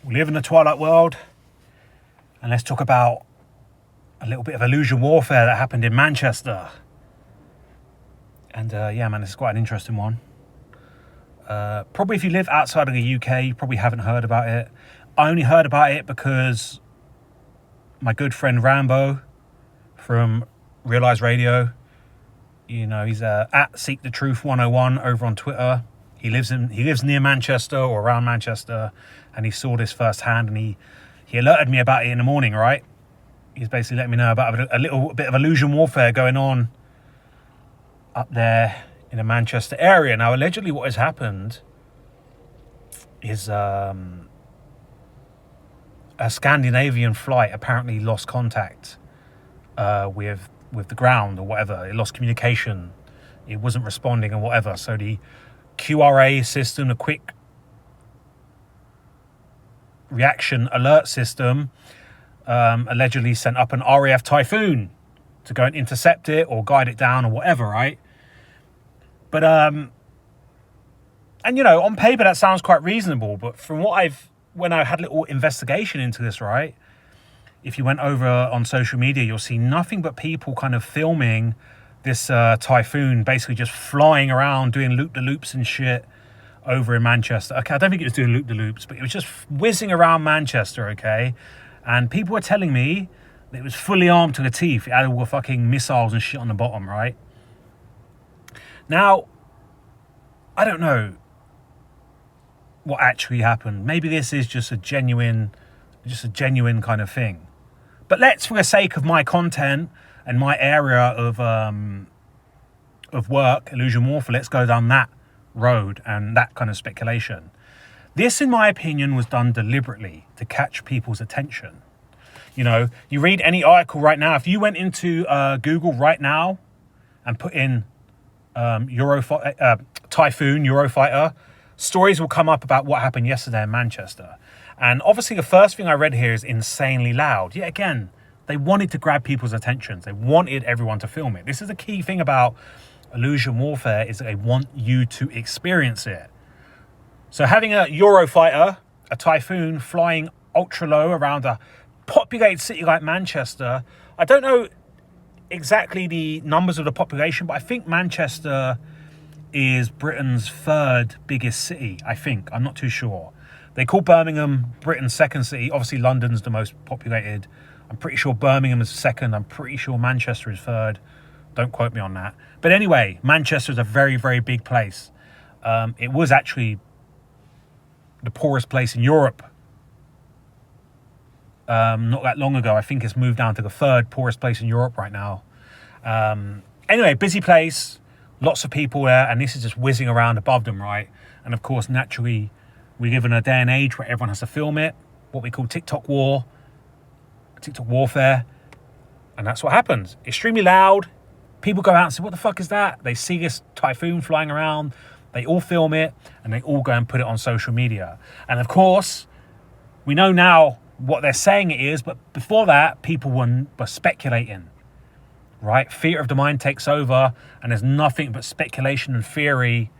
We live in the Twilight world, and let's talk about a little bit of illusion warfare that happened in Manchester. And yeah, man, this is quite an interesting one. Probably if you live outside of the UK, you probably haven't heard about it. I only heard about it because my good friend Rambo from Realise Radio, you know, he's at Seek the Truth 101 over on Twitter. He lives near Manchester or around Manchester, and he saw this firsthand, and he alerted me about it in the morning, right? He's basically letting me know about a little bit of illusion warfare going on up there in the Manchester area. Now, allegedly what has happened is a Scandinavian flight apparently lost contact with the ground or whatever. It lost communication. It wasn't responding and whatever. So the QRA system, the quick reaction alert system, allegedly sent up an RAF Typhoon to go and intercept it or guide it down or whatever, right? But and you know, on paper that sounds quite reasonable, but from when I had a little investigation into this, right? If you went over on social media, you'll see nothing but people kind of filming this Typhoon basically just flying around doing loop-de-loops and shit over in Manchester. Okay, I don't think it was doing loop-de-loops, but it was just whizzing around Manchester, okay? And people were telling me that it was fully armed to the teeth. It had all the fucking missiles and shit on the bottom, right? Now, I don't know what actually happened. Maybe this is just a genuine kind of thing. But let's, for the sake of my content and my area of work, illusion warfare, let's go down that road and that kind of speculation. This, in my opinion, was done deliberately to catch people's attention. You know, you read any article right now. If you went into Google right now and put in Typhoon, Eurofighter, stories will come up about what happened yesterday in Manchester. And obviously the first thing I read here is insanely loud. Yet again, they wanted to grab people's attention. They wanted everyone to film it. This is the key thing about illusion warfare, is that they want you to experience it. So having a Eurofighter, a Typhoon, flying ultra low around a populated city like Manchester, I don't know exactly the numbers of the population, but I think Manchester is Britain's third biggest city, I think. I'm not too sure. They call Birmingham Britain's second city. Obviously, London's the most populated. I'm pretty sure Birmingham is second. I'm pretty sure Manchester is third. Don't quote me on that. But anyway, Manchester is a very, very big place. It was actually the poorest place in Europe not that long ago. I think it's moved down to the third poorest place in Europe right now. Anyway, busy place, lots of people there, and this is just whizzing around above them, right? And of course, naturally, we live in a day and age where everyone has to film it, what we call TikTok warfare, and that's what happens. Extremely loud. People go out and say, what the fuck is that? They see this Typhoon flying around, they all film it, and they all go and put it on social media. And of course, we know now what they're saying it is, but before that, people were speculating, right? Fear of the mind takes over, and there's nothing but speculation and theory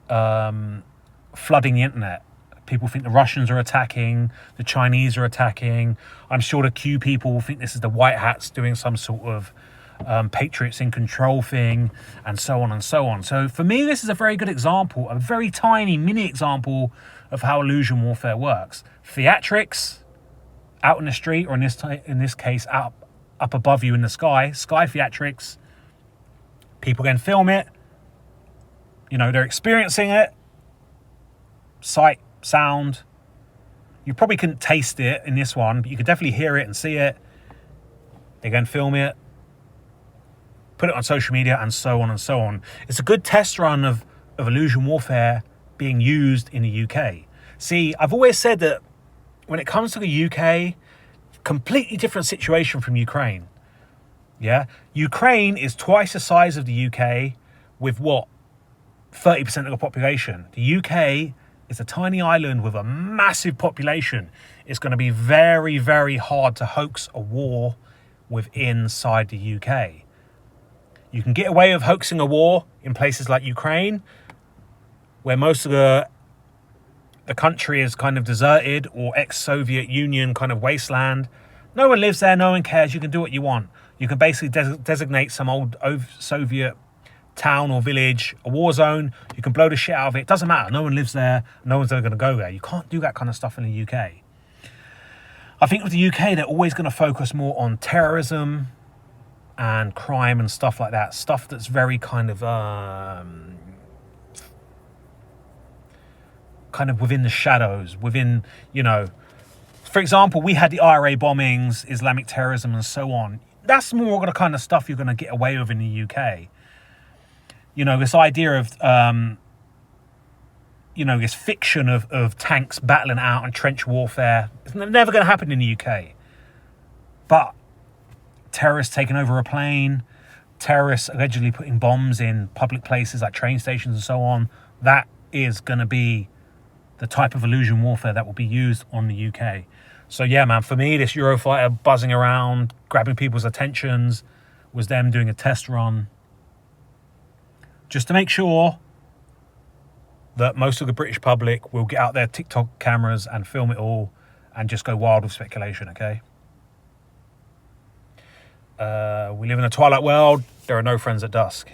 flooding the internet. People think the Russians are attacking, the Chinese are attacking. I'm sure the Q people will think this is the White Hats doing some sort of Patriots in control thing, and so on and so on. So for me, this is a very good example, a very tiny mini example of how illusion warfare works. Theatrics out in the street, or in this case, up above you in the sky theatrics. People can film it. You know, they're experiencing it. Sight, sound. You probably couldn't taste it in this one, but you could definitely hear it and see it. They go and film it, put it on social media, and so on and so on. It's a good test run of illusion warfare being used in the UK. See, I've always said that when it comes to the UK, completely different situation from Ukraine. Yeah? Ukraine is twice the size of the UK with what? 30% of the population. The UK is a tiny island with a massive population. It's going to be very, very hard to hoax a war inside the UK. You can get away with hoaxing a war in places like Ukraine, where most of the the country is kind of deserted or ex-Soviet Union kind of wasteland. No one lives there, no one cares. You can do what you want. You can basically designate some old Soviet town or village a war zone. You can blow the shit out of it. It doesn't matter. No one lives there. No one's ever going to go there. You can't do that kind of stuff in the UK. I think with the UK, they're always going to focus more on terrorism and crime and stuff like that. Stuff that's very kind of within the shadows, within, you know, for example, we had the IRA bombings, Islamic terrorism and so on. That's more the kind of stuff you're going to get away with in the UK. You know, this idea of, this fiction of tanks battling out and trench warfare. It's never going to happen in the UK. But terrorists taking over a plane, terrorists allegedly putting bombs in public places like train stations and so on, that is going to be the type of illusion warfare that will be used on the UK. So yeah, man, for me, this Eurofighter buzzing around, grabbing people's attentions, was them doing a test run just to make sure that most of the British public will get out their TikTok cameras and film it all and just go wild with speculation, okay? We live in a twilight world. There are no friends at dusk.